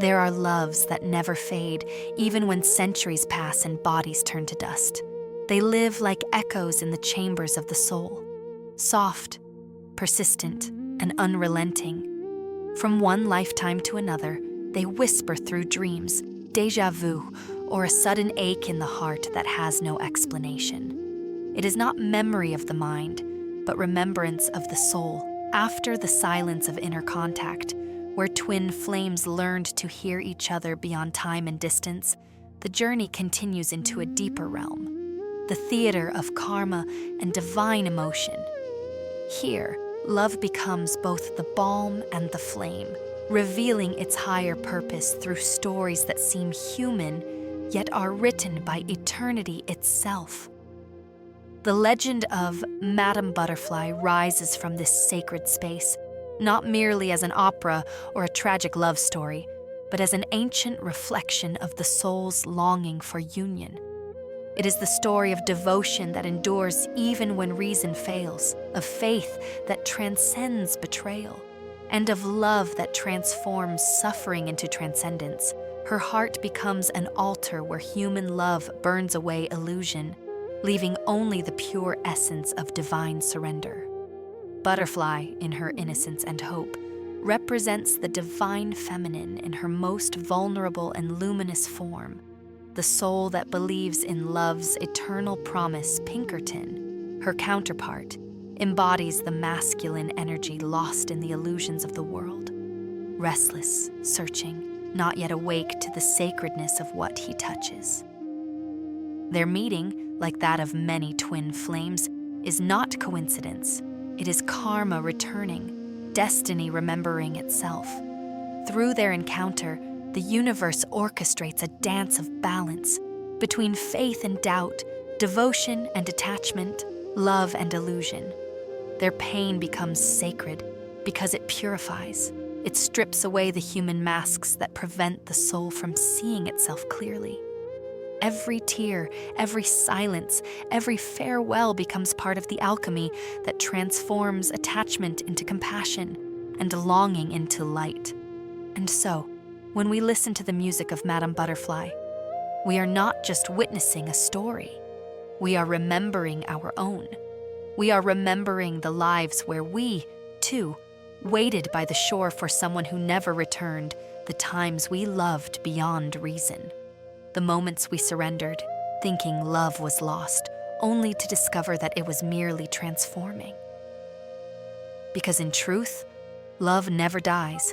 There are loves that never fade, even when centuries pass and bodies turn to dust. They live like echoes in the chambers of the soul, soft, persistent, and unrelenting. From one lifetime to another, they whisper through dreams, déjà vu, or a sudden ache in the heart that has no explanation. It is not memory of the mind, but remembrance of the soul, after the silence of inner contact, where twin flames learned to hear each other beyond time and distance. The journey continues into a deeper realm, the theater of karma and divine emotion. Here, love becomes both the balm and the flame, revealing its higher purpose through stories that seem human, yet are written by eternity itself. The legend of Madame Butterfly rises from this sacred space, not merely as an opera or a tragic love story, but as an ancient reflection of the soul's longing for union. It is the story of devotion that endures even when reason fails, of faith that transcends betrayal, and of love that transforms suffering into transcendence. Her heart becomes an altar where human love burns away illusion, leaving only the pure essence of divine surrender. Butterfly, in her innocence and hope, represents the divine feminine in her most vulnerable and luminous form, the soul that believes in love's eternal promise. Pinkerton, her counterpart, embodies the masculine energy lost in the illusions of the world, restless, searching, not yet awake to the sacredness of what he touches. Their meeting, like that of many twin flames, is not coincidence. It is karma returning, destiny remembering itself. Through their encounter, the universe orchestrates a dance of balance between faith and doubt, devotion and detachment, love and illusion. Their pain becomes sacred because it purifies. It strips away the human masks that prevent the soul from seeing itself clearly. Every tear, every silence, every farewell becomes part of the alchemy that transforms attachment into compassion and longing into light. And so, when we listen to the music of Madame Butterfly, we are not just witnessing a story. We are remembering our own. We are remembering the lives where we, too, waited by the shore for someone who never returned, the times we loved beyond reason. The moments we surrendered, thinking love was lost, only to discover that it was merely transforming. Because in truth, love never dies.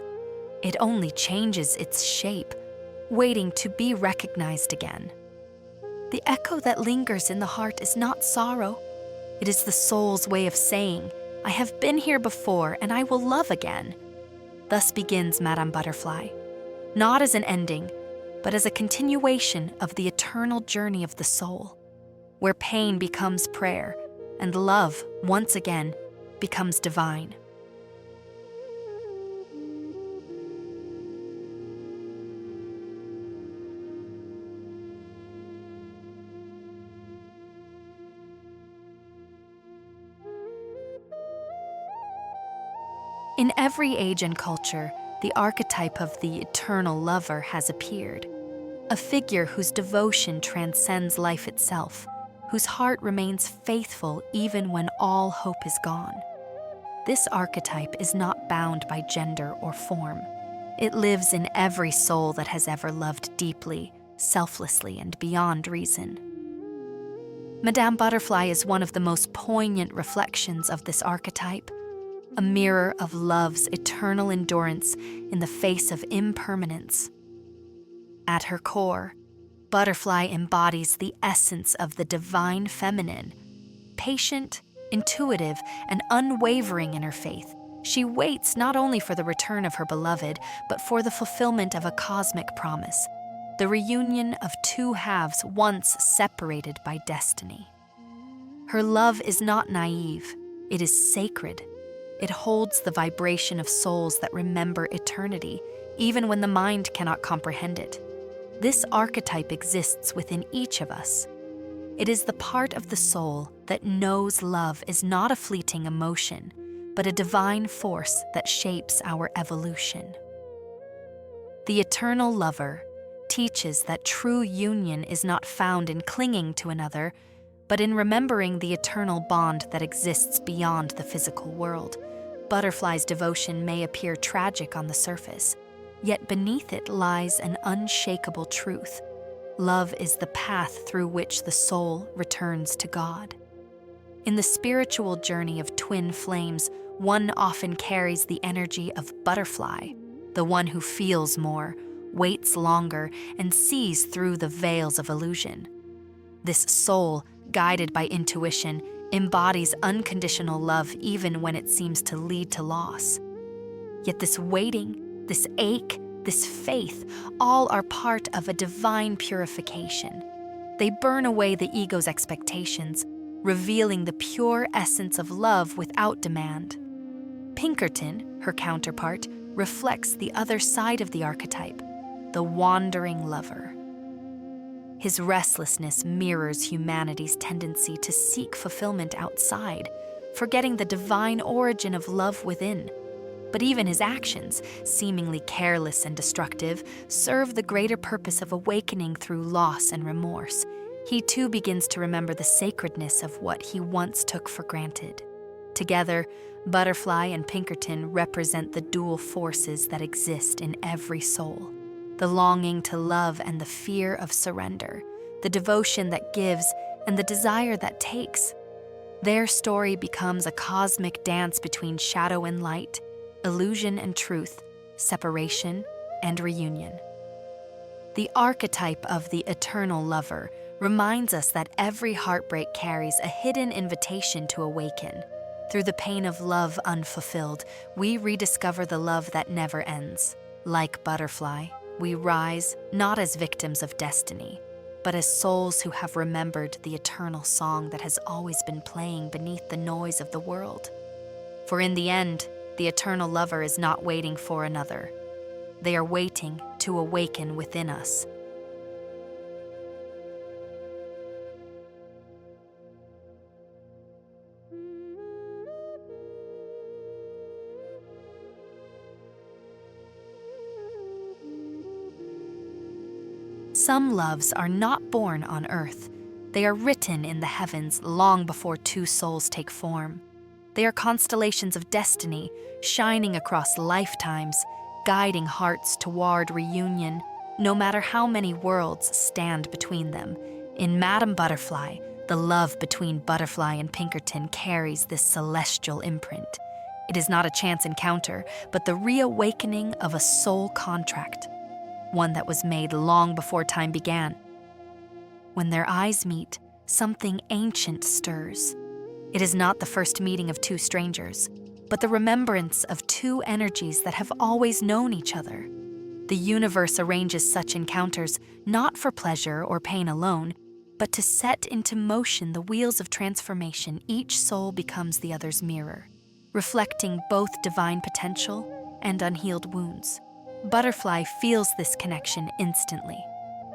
It only changes its shape, waiting to be recognized again. The echo that lingers in the heart is not sorrow. It is the soul's way of saying, I have been here before and I will love again. Thus begins Madame Butterfly, not as an ending, but as a continuation of the eternal journey of the soul, where pain becomes prayer and love, once again, becomes divine. In every age and culture, the archetype of the eternal lover has appeared, a figure whose devotion transcends life itself, whose heart remains faithful even when all hope is gone. This archetype is not bound by gender or form. It lives in every soul that has ever loved deeply, selflessly, and beyond reason. Madame Butterfly is one of the most poignant reflections of this archetype, a mirror of love's eternal endurance in the face of impermanence. At her core, Butterfly embodies the essence of the divine feminine. Patient, intuitive, and unwavering in her faith, she waits not only for the return of her beloved, but for the fulfillment of a cosmic promise, the reunion of two halves once separated by destiny. Her love is not naive, it is sacred. It holds the vibration of souls that remember eternity, even when the mind cannot comprehend it. This archetype exists within each of us. It is the part of the soul that knows love is not a fleeting emotion, but a divine force that shapes our evolution. The eternal lover teaches that true union is not found in clinging to another, but in remembering the eternal bond that exists beyond the physical world. Butterfly's devotion may appear tragic on the surface, yet beneath it lies an unshakable truth. Love is the path through which the soul returns to God. In the spiritual journey of twin flames, one often carries the energy of butterfly, the one who feels more, waits longer, and sees through the veils of illusion. This soul, guided by intuition, embodies unconditional love even when it seems to lead to loss. Yet this waiting, this ache, this faith, all are part of a divine purification. They burn away the ego's expectations, revealing the pure essence of love without demand. Pinkerton, her counterpart, reflects the other side of the archetype, the wandering lover. His restlessness mirrors humanity's tendency to seek fulfillment outside, forgetting the divine origin of love within. But even his actions, seemingly careless and destructive, serve the greater purpose of awakening through loss and remorse. He too begins to remember the sacredness of what he once took for granted. Together, Butterfly and Pinkerton represent the dual forces that exist in every soul: the longing to love and the fear of surrender, the devotion that gives and the desire that takes. Their story becomes a cosmic dance between shadow and light, illusion and truth, separation and reunion. The archetype of the eternal lover reminds us that every heartbreak carries a hidden invitation to awaken. Through the pain of love unfulfilled, we rediscover the love that never ends. Like Butterfly, we rise not as victims of destiny, but as souls who have remembered the eternal song that has always been playing beneath the noise of the world. For in the end, the eternal lover is not waiting for another. They are waiting to awaken within us. Some loves are not born on earth. They are written in the heavens long before two souls take form. They are constellations of destiny, shining across lifetimes, guiding hearts toward reunion, no matter how many worlds stand between them. In Madame Butterfly, the love between Butterfly and Pinkerton carries this celestial imprint. It is not a chance encounter, but the reawakening of a soul contract, one that was made long before time began. When their eyes meet, something ancient stirs. It is not the first meeting of two strangers, but the remembrance of two energies that have always known each other. The universe arranges such encounters not for pleasure or pain alone, but to set into motion the wheels of transformation. Each soul becomes the other's mirror, reflecting both divine potential and unhealed wounds. Butterfly feels this connection instantly.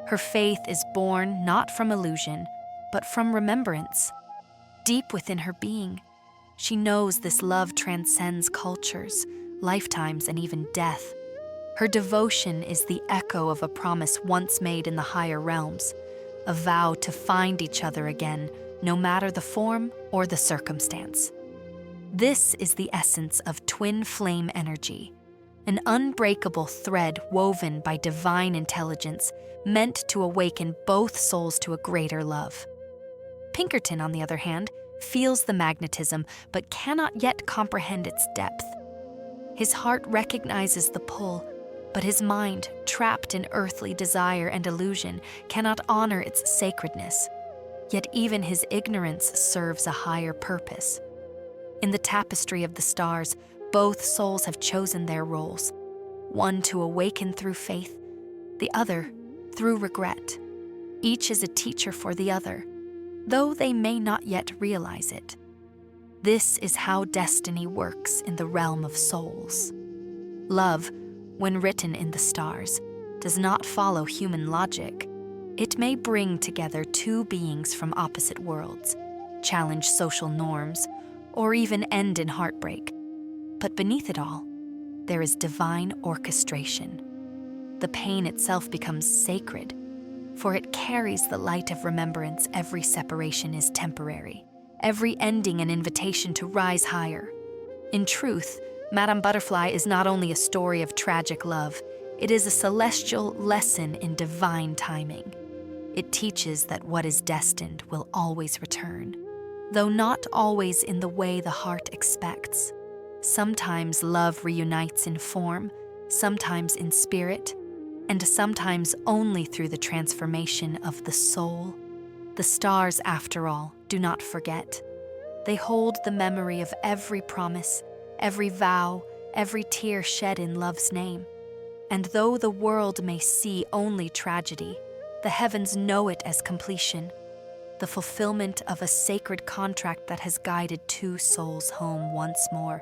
Her faith is born not from illusion, but from remembrance. Deep within her being, she knows this love transcends cultures, lifetimes, and even death. Her devotion is the echo of a promise once made in the higher realms, a vow to find each other again, no matter the form or the circumstance. This is the essence of twin flame energy, an unbreakable thread woven by divine intelligence, meant to awaken both souls to a greater love. Pinkerton, on the other hand, feels the magnetism but cannot yet comprehend its depth. His heart recognizes the pull, but his mind, trapped in earthly desire and illusion, cannot honor its sacredness. Yet even his ignorance serves a higher purpose. In the tapestry of the stars, both souls have chosen their roles, one to awaken through faith, the other through regret. Each is a teacher for the other, though they may not yet realize it. This is how destiny works in the realm of souls. Love, when written in the stars, does not follow human logic. It may bring together two beings from opposite worlds, challenge social norms, or even end in heartbreak. But beneath it all, there is divine orchestration. the pain itself becomes sacred, for it carries the light of remembrance. Every separation is temporary, every ending an invitation to rise higher. In truth, Madame Butterfly is not only a story of tragic love, it is a celestial lesson in divine timing. It teaches that what is destined will always return, though not always in the way the heart expects. Sometimes love reunites in form, sometimes in spirit, and sometimes only through the transformation of the soul. The stars, after all, do not forget. They hold the memory of every promise, every vow, every tear shed in love's name. And though the world may see only tragedy, the heavens know it as completion, the fulfillment of a sacred contract that has guided two souls home once more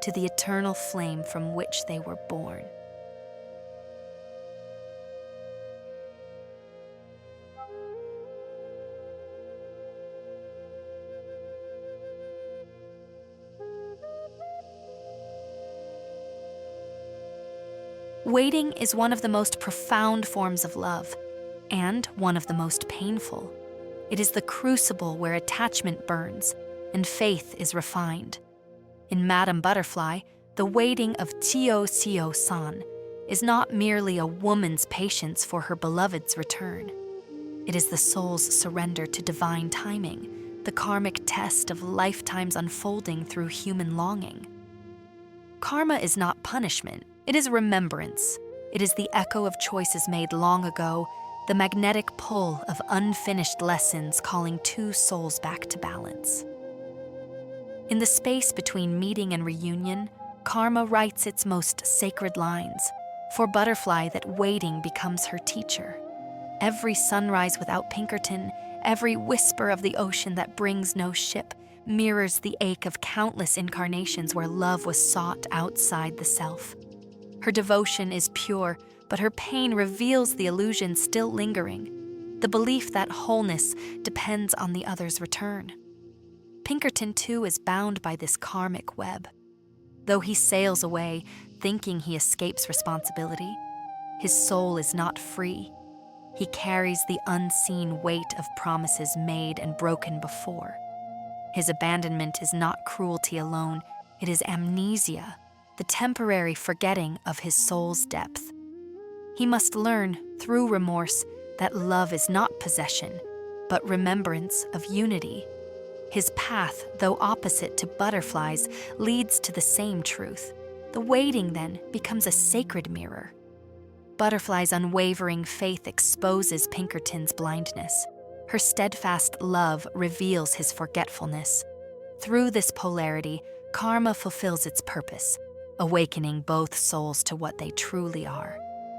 to the eternal flame from which they were born. Waiting is one of the most profound forms of love, and one of the most painful. It is the crucible where attachment burns and faith is refined. In Madame Butterfly, the waiting of Chiyo-Chiyo-san is not merely a woman's patience for her beloved's return. It is the soul's surrender to divine timing, the karmic test of lifetimes unfolding through human longing. Karma is not punishment, it is remembrance. It is the echo of choices made long ago, the magnetic pull of unfinished lessons calling two souls back to balance. In the space between meeting and reunion, karma writes its most sacred lines. For Butterfly, that waiting becomes her teacher. Every sunrise without Pinkerton, every whisper of the ocean that brings no ship, mirrors the ache of countless incarnations where love was sought outside the self. Her devotion is pure, but her pain reveals the illusion still lingering, the belief that wholeness depends on the other's return. Pinkerton, too, is bound by this karmic web. Though he sails away, thinking he escapes responsibility, his soul is not free. He carries the unseen weight of promises made and broken before. His abandonment is not cruelty alone, it is amnesia, the temporary forgetting of his soul's depth. He must learn, through remorse, that love is not possession, but remembrance of unity. His path, though opposite to Butterfly's, leads to the same truth. The waiting, then, becomes a sacred mirror. Butterfly's unwavering faith exposes Pinkerton's blindness. Her steadfast love reveals his forgetfulness. Through this polarity, karma fulfills its purpose, awakening both souls to what they truly are.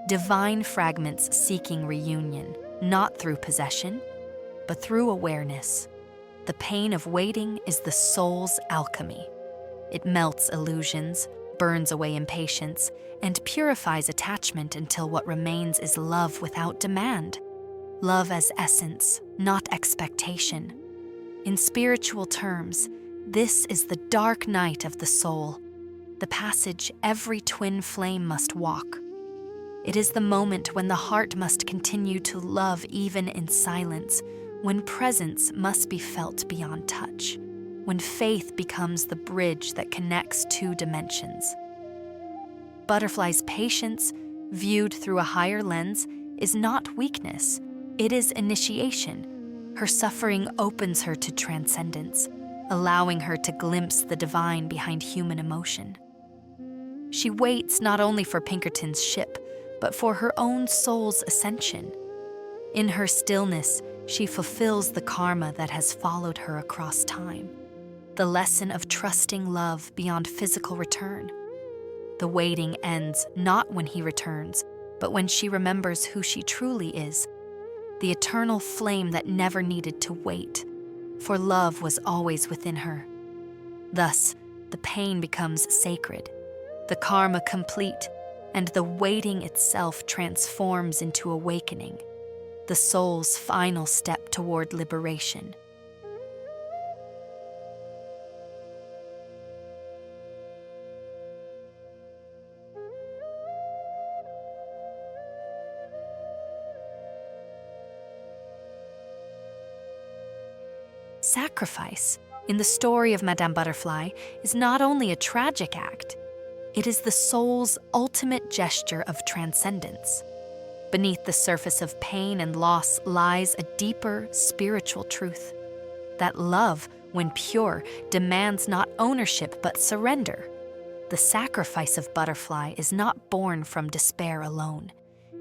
Divine fragments seeking reunion, not through possession, but through awareness. The pain of waiting is the soul's alchemy. It melts illusions, burns away impatience, and purifies attachment until what remains is love without demand. Love as essence, not expectation. In spiritual terms, this is the dark night of the soul, the passage every twin flame must walk. It is the moment when the heart must continue to love even in silence, when presence must be felt beyond touch, when faith becomes the bridge that connects two dimensions. Butterfly's patience, viewed through a higher lens, is not weakness, it is initiation. Her suffering opens her to transcendence, allowing her to glimpse the divine behind human emotion. She waits not only for Pinkerton's ship, but for her own soul's ascension. In her stillness, she fulfills the karma that has followed her across time, the lesson of trusting love beyond physical return. The waiting ends not when he returns, but when she remembers who she truly is, the eternal flame that never needed to wait, for love was always within her. Thus, the pain becomes sacred, the karma complete, and the waiting itself transforms into awakening, the soul's final step toward liberation. Sacrifice, in the story of Madame Butterfly, is not only a tragic act, it is the soul's ultimate gesture of transcendence. Beneath the surface of pain and loss lies a deeper spiritual truth: that love, when pure, demands not ownership but surrender. The sacrifice of Butterfly is not born from despair alone.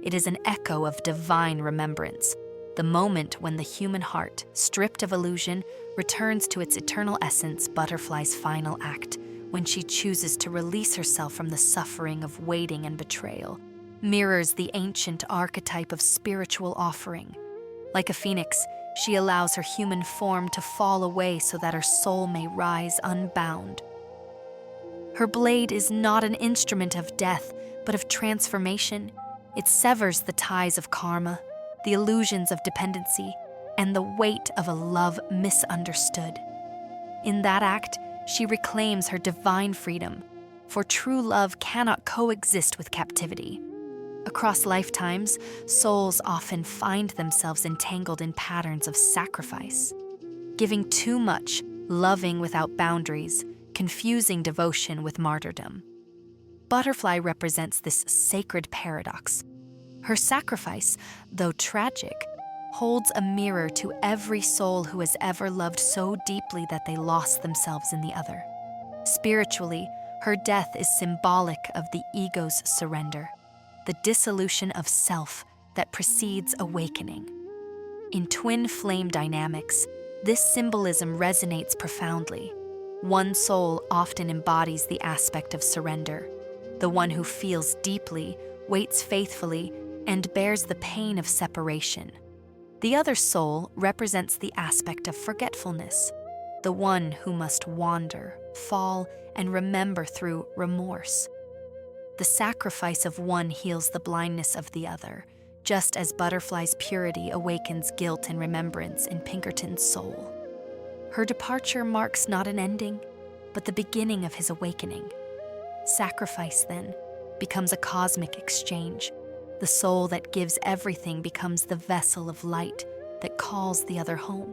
It is an echo of divine remembrance, the moment when the human heart, stripped of illusion, returns to its eternal essence. Butterfly's final act, when she chooses to release herself from the suffering of waiting and betrayal, mirrors the ancient archetype of spiritual offering. Like a phoenix, she allows her human form to fall away so that her soul may rise unbound. Her blade is not an instrument of death, but of transformation. It severs the ties of karma, the illusions of dependency, and the weight of a love misunderstood. In that act, she reclaims her divine freedom, for true love cannot coexist with captivity. Across lifetimes, souls often find themselves entangled in patterns of sacrifice, giving too much, loving without boundaries, confusing devotion with martyrdom. Butterfly represents this sacred paradox. Her sacrifice, though tragic, holds a mirror to every soul who has ever loved so deeply that they lost themselves in the other. Spiritually, her death is symbolic of the ego's surrender, the dissolution of self that precedes awakening. In twin flame dynamics, this symbolism resonates profoundly. One soul often embodies the aspect of surrender, the one who feels deeply, waits faithfully, and bears the pain of separation. The other soul represents the aspect of forgetfulness, the one who must wander, fall, and remember through remorse. The sacrifice of one heals the blindness of the other, just as Butterfly's purity awakens guilt and remembrance in Pinkerton's soul. Her departure marks not an ending, but the beginning of his awakening. Sacrifice, then, becomes a cosmic exchange. The soul that gives everything becomes the vessel of light that calls the other home.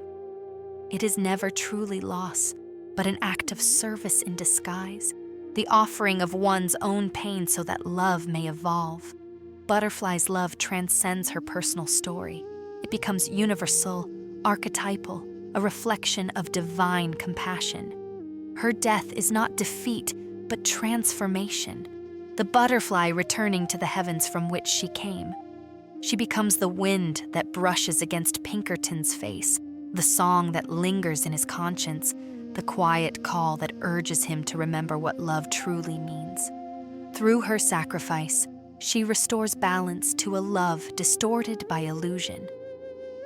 It is never truly loss, but an act of service in disguise, the offering of one's own pain so that love may evolve. Butterfly's love transcends her personal story. It becomes universal, archetypal, a reflection of divine compassion. Her death is not defeat, but transformation, the butterfly returning to the heavens from which she came. She becomes the wind that brushes against Pinkerton's face, the song that lingers in his conscience, the quiet call that urges him to remember what love truly means. Through her sacrifice, she restores balance to a love distorted by illusion.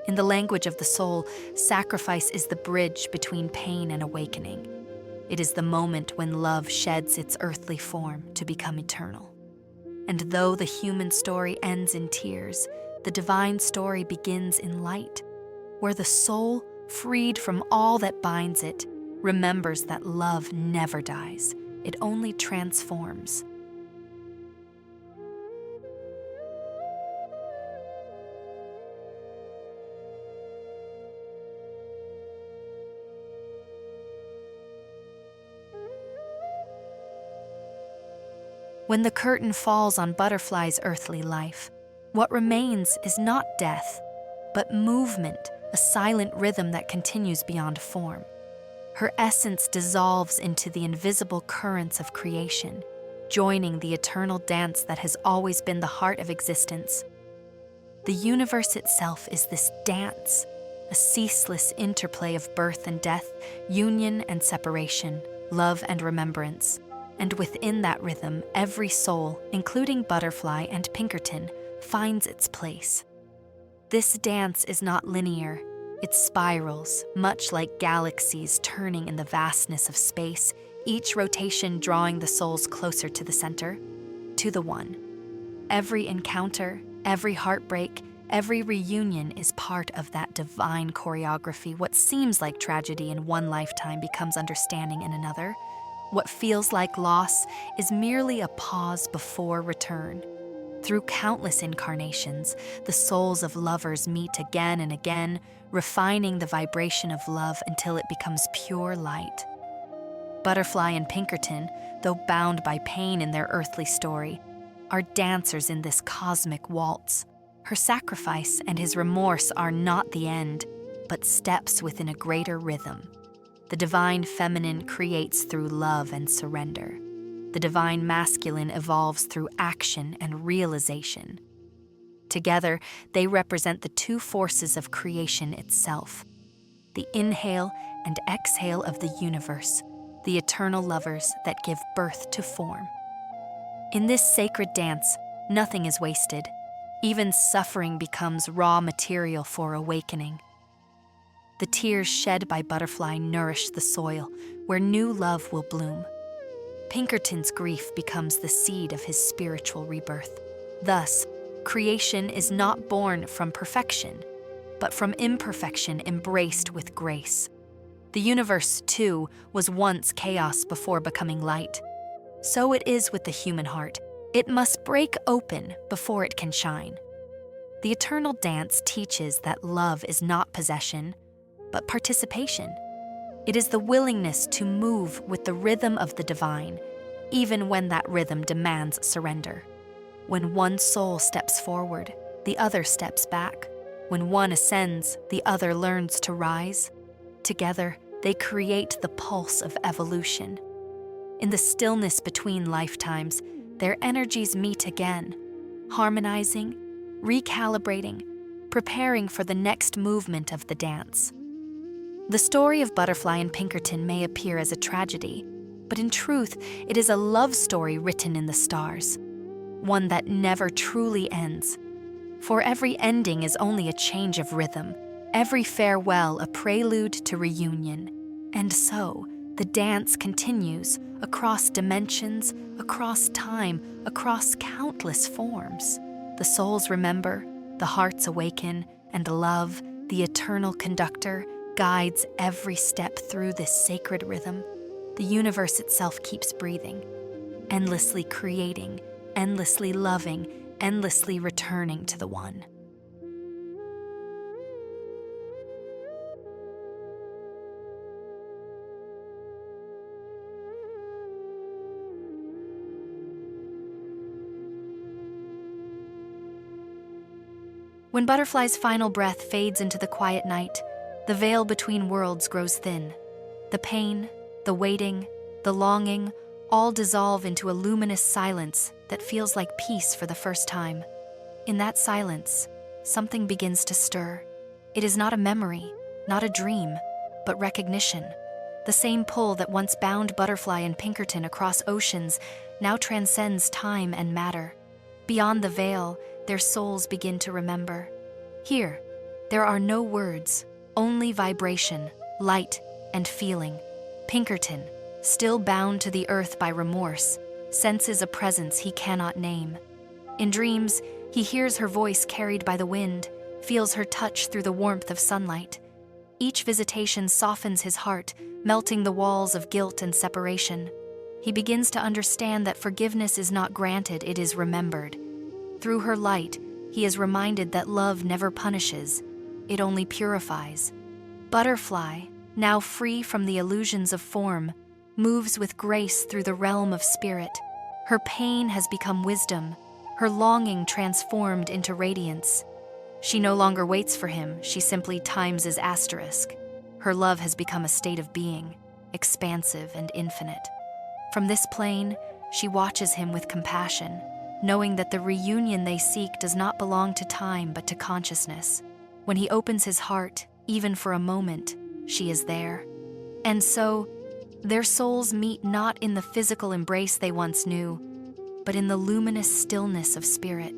In the language of the soul, sacrifice is the bridge between pain and awakening. It is the moment when love sheds its earthly form to become eternal. And though the human story ends in tears, the divine story begins in light, where the soul, freed from all that binds it, remembers that love never dies. It only transforms. When the curtain falls on Butterfly's earthly life, what remains is not death, but movement, a silent rhythm that continues beyond form. Her essence dissolves into the invisible currents of creation, joining the eternal dance that has always been the heart of existence. The universe itself is this dance, a ceaseless interplay of birth and death, union and separation, love and remembrance. And within that rhythm, every soul, including Butterfly and Pinkerton, finds its place. This dance is not linear. It spirals, much like galaxies turning in the vastness of space, each rotation drawing the souls closer to the center, to the one. Every encounter, every heartbreak, every reunion is part of that divine choreography. What seems like tragedy in one lifetime becomes understanding in another. What feels like loss is merely a pause before return. Through countless incarnations, the souls of lovers meet again and again, refining the vibration of love until it becomes pure light. Butterfly and Pinkerton, though bound by pain in their earthly story, are dancers in this cosmic waltz. Her sacrifice and his remorse are not the end, but steps within a greater rhythm. The divine feminine creates through love and surrender. The divine masculine evolves through action and realization. Together, they represent the two forces of creation itself, the inhale and exhale of the universe, the eternal lovers that give birth to form. In this sacred dance, nothing is wasted. Even suffering becomes raw material for awakening. The tears shed by Butterfly nourish the soil where new love will bloom. Pinkerton's grief becomes the seed of his spiritual rebirth. Thus, creation is not born from perfection, but from imperfection embraced with grace. The universe, too, was once chaos before becoming light. So it is with the human heart. It must break open before it can shine. The eternal dance teaches that love is not possession, but participation. It is the willingness to move with the rhythm of the divine, even when that rhythm demands surrender. When one soul steps forward, the other steps back. When one ascends, the other learns to rise. Together, they create the pulse of evolution. In the stillness between lifetimes, their energies meet again, harmonizing, recalibrating, preparing for the next movement of the dance. The story of Butterfly and Pinkerton may appear as a tragedy, but in truth, it is a love story written in the stars, one that never truly ends. For every ending is only a change of rhythm, every farewell a prelude to reunion. And so, the dance continues across dimensions, across time, across countless forms. The souls remember, the hearts awaken, and love, the eternal conductor, guides every step through this sacred rhythm. The universe itself keeps breathing, endlessly creating, endlessly loving, endlessly returning to the one. When Butterfly's final breath fades into the quiet night, the veil between worlds grows thin. The pain, the waiting, the longing, all dissolve into a luminous silence that feels like peace for the first time. In that silence, something begins to stir. It is not a memory, not a dream, but recognition. The same pull that once bound Butterfly and Pinkerton across oceans now transcends time and matter. Beyond the veil, their souls begin to remember. Here, there are no words, only vibration, light, and feeling. Pinkerton, still bound to the earth by remorse, senses a presence he cannot name. In dreams, he hears her voice carried by the wind, feels her touch through the warmth of sunlight. Each visitation softens his heart, melting the walls of guilt and separation. He begins to understand that forgiveness is not granted, it is remembered. Through her light, he is reminded that love never punishes, it only purifies. Butterfly, now free from the illusions of form, moves with grace through the realm of spirit. Her pain has become wisdom, her longing transformed into radiance. She no longer waits for him, she simply times his asterisk. Her love has become a state of being, expansive and infinite. From this plane, she watches him with compassion, knowing that the reunion they seek does not belong to time but to consciousness. When he opens his heart, even for a moment, she is there. And so, their souls meet not in the physical embrace they once knew, but in the luminous stillness of spirit.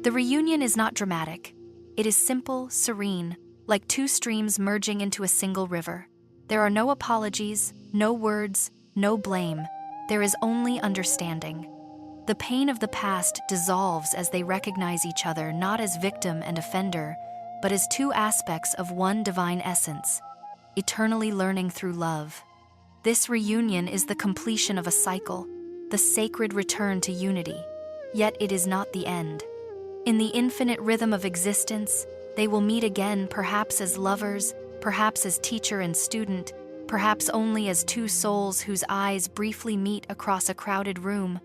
The reunion is not dramatic. It is simple, serene, like two streams merging into a single river. There are no apologies, no words, no blame. There is only understanding. The pain of the past dissolves as they recognize each other not as victim and offender, but as two aspects of one divine essence, eternally learning through love. This reunion is the completion of a cycle, the sacred return to unity. yet it is not the end. In the infinite rhythm of existence, they will meet again, perhaps as lovers, perhaps as teacher and student, perhaps only as two souls whose eyes briefly meet across a crowded room.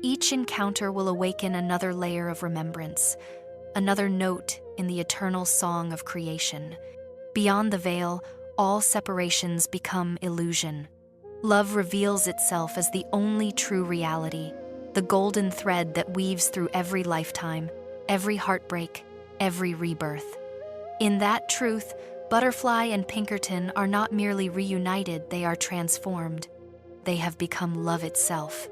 Each encounter will awaken another layer of remembrance, another note in the eternal song of creation. Beyond the veil, all separations become illusion. Love reveals itself as the only true reality, the golden thread that weaves through every lifetime, every heartbreak, every rebirth. In that truth, Butterfly and Pinkerton are not merely reunited, they are transformed. They have become love itself.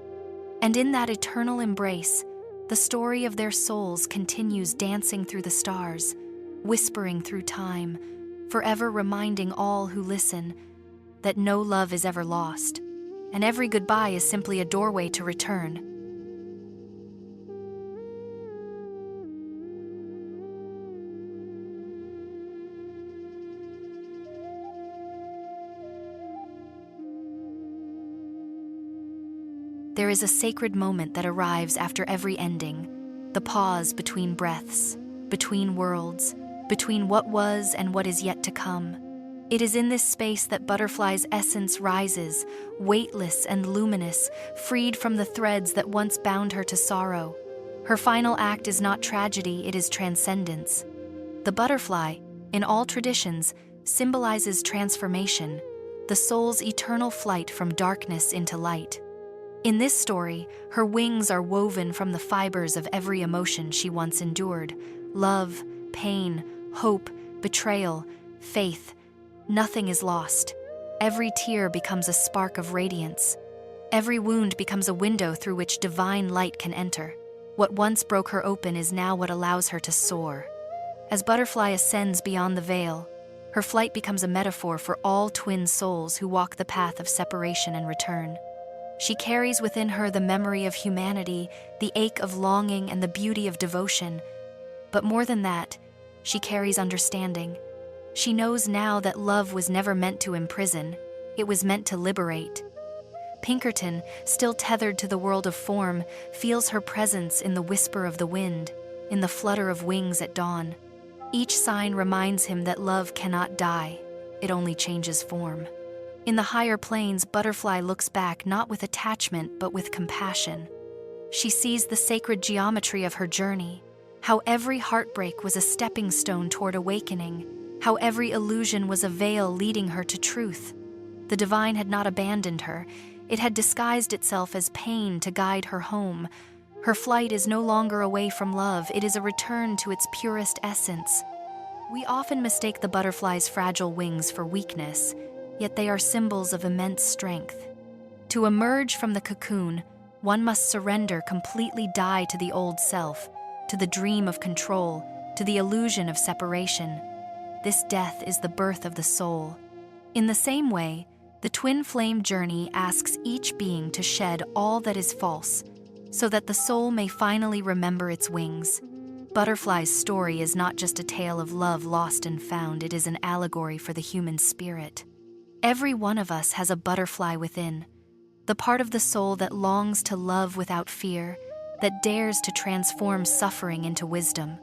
And in that eternal embrace, the story of their souls continues dancing through the stars, whispering through time, forever reminding all who listen that no love is ever lost, and every goodbye is simply a doorway to return. There is a sacred moment that arrives after every ending, the pause between breaths, between worlds, between what was and what is yet to come. It is in this space that Butterfly's essence rises, weightless and luminous, freed from the threads that once bound her to sorrow. Her final act is not tragedy, it is transcendence. The butterfly, in all traditions, symbolizes transformation, the soul's eternal flight from darkness into light. In this story, her wings are woven from the fibers of every emotion she once endured: love, pain, hope, betrayal, faith. Nothing is lost. Every tear becomes a spark of radiance. Every wound becomes a window through which divine light can enter. What once broke her open is now what allows her to soar. As Butterfly ascends beyond the veil, her flight becomes a metaphor for all twin souls who walk the path of separation and return. She carries within her the memory of humanity, the ache of longing, and the beauty of devotion. But more than that, she carries understanding. She knows now that love was never meant to imprison, it was meant to liberate. Pinkerton, still tethered to the world of form, feels her presence in the whisper of the wind, in the flutter of wings at dawn. Each sign reminds him that love cannot die, it only changes form. In the higher planes, Butterfly looks back not with attachment but with compassion. She sees the sacred geometry of her journey, how every heartbreak was a stepping stone toward awakening, how every illusion was a veil leading her to truth. The divine had not abandoned her, it had disguised itself as pain to guide her home. Her flight is no longer away from love, it is a return to its purest essence. We often mistake the butterfly's fragile wings for weakness, yet they are symbols of immense strength. To emerge from the cocoon, one must surrender, completely die to the old self, to the dream of control, to the illusion of separation. This death is the birth of the soul. In the same way, the twin flame journey asks each being to shed all that is false, so that the soul may finally remember its wings. Butterfly's story is not just a tale of love lost and found, it is an allegory for the human spirit. Every one of us has a butterfly within, the part of the soul that longs to love without fear, that dares to transform suffering into wisdom.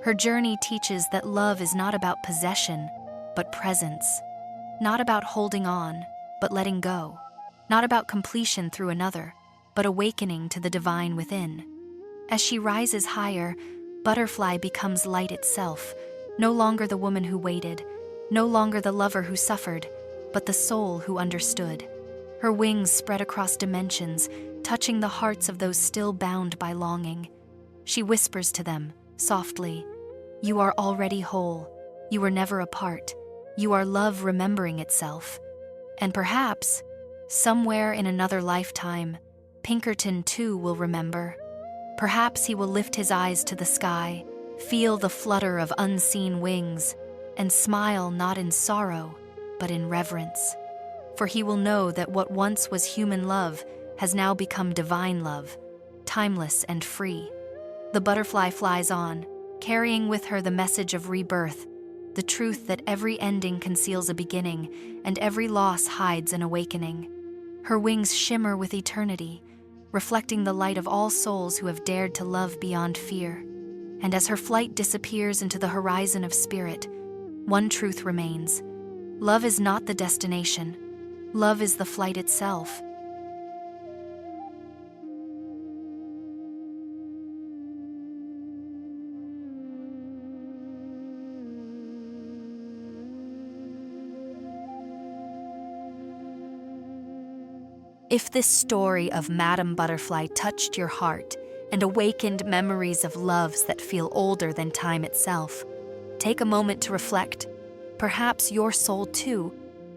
Her journey teaches that love is not about possession, but presence. Not about holding on, but letting go. Not about completion through another, but awakening to the divine within. As she rises higher, Butterfly becomes light itself, no longer the woman who waited, no longer the lover who suffered, but the soul who understood. Her wings spread across dimensions, touching the hearts of those still bound by longing. She whispers to them, softly, "You are already whole. You were never apart. You are love remembering itself." And perhaps, somewhere in another lifetime, Pinkerton too will remember. Perhaps he will lift his eyes to the sky, feel the flutter of unseen wings, and smile not in sorrow, but in reverence. For he will know that what once was human love has now become divine love, timeless and free. The butterfly flies on, carrying with her the message of rebirth, the truth that every ending conceals a beginning and every loss hides an awakening. Her wings shimmer with eternity, reflecting the light of all souls who have dared to love beyond fear. And as her flight disappears into the horizon of spirit, one truth remains. Love is not the destination. Love is the flight itself. If this story of Madame Butterfly touched your heart and awakened memories of loves that feel older than time itself, take a moment to reflect. Perhaps your soul, too,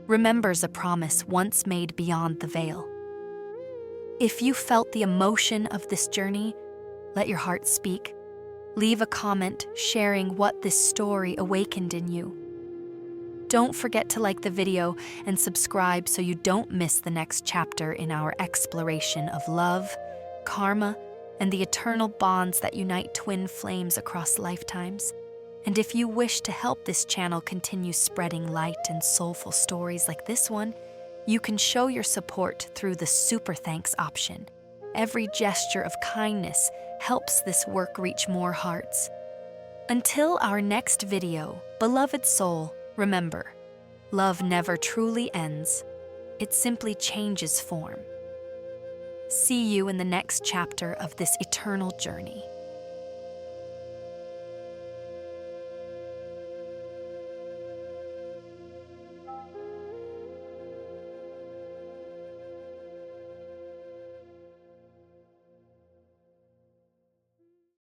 remembers a promise once made beyond the veil. If you felt the emotion of this journey, let your heart speak. Leave a comment sharing what this story awakened in you. Don't forget to like the video and subscribe so you don't miss the next chapter in our exploration of love, karma, and the eternal bonds that unite twin flames across lifetimes. And if you wish to help this channel continue spreading light and soulful stories like this one, you can show your support through the Super Thanks option. Every gesture of kindness helps this work reach more hearts. Until our next video, beloved soul, remember, love never truly ends. It simply changes form. See you in the next chapter of this eternal journey.